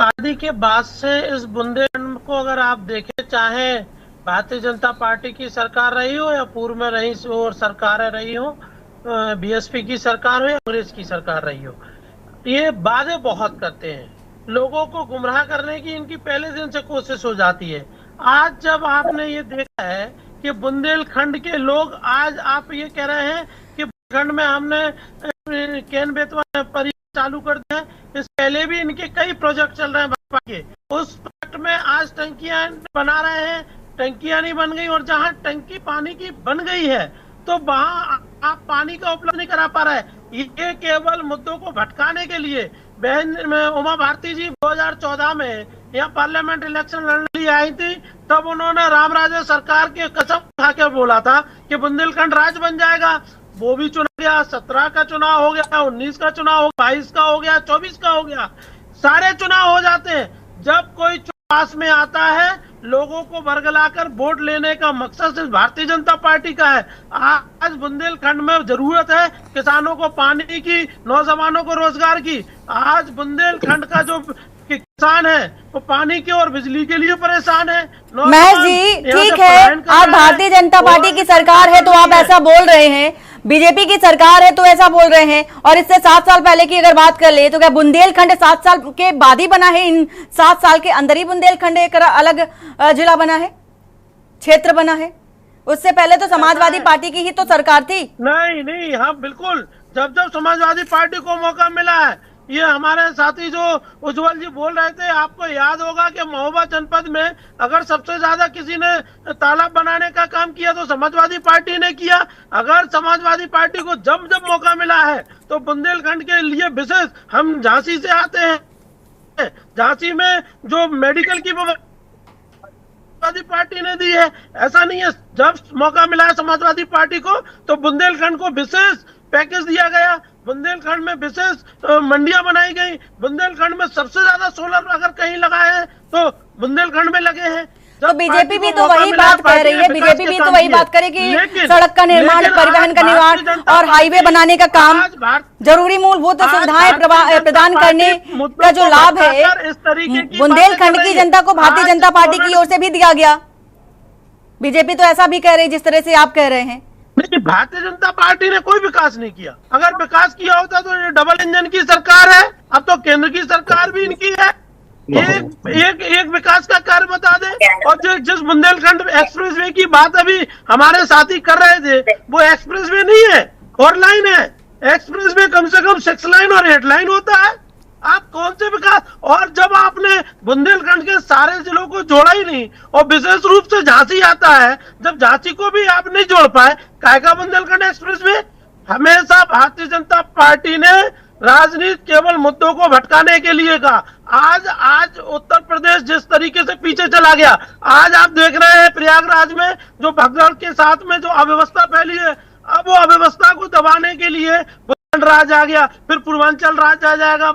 आदि के बाद से इस बुंदेलखंड को अगर आप देखें, चाहे भारतीय जनता पार्टी की सरकार रही हो या पूर्व में रही और सरकारें रही हो, बीएसपी की सरकार हो या कांग्रेस की सरकार रही हो, ये वादे बहुत करते हैं, लोगों को गुमराह करने की इनकी पहले दिन से कोशिश हो जाती है। आज जब आपने ये देखा है कि बुंदेलखंड के लोग, आज आप ये कह रहे हैं कि बुंदेलखंड में हमने केन बेतवा परियोजना चालू कर दिया है, इस पहले भी इनके कई प्रोजेक्ट चल रहे हैं भाजपा के, उस प्रोजेक्ट में आज टंकियां बना रहे हैं, टंकियां नहीं बन गई, और जहां टंकी पानी की बन गई है तो वहां आप पानी का उपलब्ध नहीं करा पा रहे हैं। ये केवल मुद्दों को भटकाने के लिए। बहन उमा भारती जी 2014 में यहाँ पार्लियामेंट इलेक्शन लड़ने लिए आई थी, तब उन्होंने रामराजे सरकार के कसम खा के बोला था कि बुंदेलखंड राज्य बन जाएगा। वो भी चुना गया, 17 का चुनाव हो गया, 19 का चुनाव हो गया, 22 का हो गया, 24 का हो गया, सारे चुनाव हो जाते हैं। जब कोई पास में आता है, लोगों को बरगलाकर वोट लेने का मकसद सिर्फ भारतीय जनता पार्टी का है। आज बुंदेलखंड में जरूरत है किसानों को पानी की, नौजवानों को रोजगार की। आज बुंदेलखंड का जो किसान है वो पानी के और बिजली के लिए परेशान है। महेश जी, ठीक है, आप भारतीय जनता पार्टी की सरकार है तो आप ऐसा बोल रहे हैं, बीजेपी की सरकार है तो ऐसा बोल रहे हैं, और इससे 7 साल पहले की अगर बात कर ले तो क्या बुंदेलखंड 7 साल के बाद ही बना है? इन 7 साल के अंदर ही बुंदेलखंड एक अलग जिला बना है, क्षेत्र बना है? उससे पहले तो समाजवादी पार्टी की ही तो सरकार थी। नहीं, हाँ बिल्कुल, जब जब समाजवादी पार्टी को मौका मिला है, ये हमारे साथी जो उज्जवल जी बोल रहे थे, आपको याद होगा कि महोबा जनपद में अगर सबसे ज्यादा किसी ने तालाब बनाने का काम किया तो समाजवादी पार्टी ने किया। अगर समाजवादी पार्टी को जब जब मौका मिला है तो बुंदेलखंड के लिए विशेष, हम झांसी से आते हैं, झांसी में जो मेडिकल की समाजवादी पार्टी ने दी है, ऐसा नहीं है, जब मौका मिला है समाजवादी पार्टी को तो बुंदेलखंड को विशेष पैकेज दिया गया, बुंदेलखंड में विशेष मंडियां बनाई गई, बुंदेलखंड में सबसे ज्यादा सोलर अगर कहीं लगाए हैं तो बुंदेलखंड में लगे हैं। तो बीजेपी भी तो वही बात कह रही है, बीजेपी भी तो वही बात करे कि सड़क का निर्माण, परिवहन का निर्माण और हाईवे बनाने का काम, जरूरी मूलभूत सुविधाएं प्रदान करने का जो लाभ है बुंदेलखंड की जनता को भारतीय जनता पार्टी की ओर से भी दिया गया। बीजेपी तो ऐसा भी कह रही है जिस तरह से आप कह रहे हैं। नहीं, भारतीय जनता पार्टी ने कोई विकास नहीं किया। अगर विकास किया होता तो ये डबल इंजन की सरकार है, अब तो केंद्र की सरकार भी इनकी है। एक विकास का कार्य बता दे। और जिस बुंदेलखंड एक्सप्रेसवे की बात अभी हमारे साथी कर रहे थे, वो एक्सप्रेसवे नहीं है, 4 लाइन है। एक्सप्रेसवे कम से कम 6 लाइन और 8 लाइन होता है। आप कौन से विकास, और जब आपने बुंदेलखंड के सारे जिलों को जोड़ा ही नहीं, और विशेष रूप से झांसी आता है, जब झांसी को भी आप नहीं जोड़ पाए, काहे का बुंदेलखंड एक्सप्रेसवे? हमेशा भारतीय जनता पार्टी ने राजनीति केवल मुद्दों को भटकाने के लिए कहा। आज उत्तर प्रदेश जिस तरीके से पीछे चला गया, आज आप देख रहे हैं प्रयागराज में जो भगदड़ के साथ में जो अव्यवस्था फैली है, अब वो अव्यवस्था को दबाने के लिए बुंदेलखंड राज आ गया, फिर पूर्वांचल राज आ जाएगा।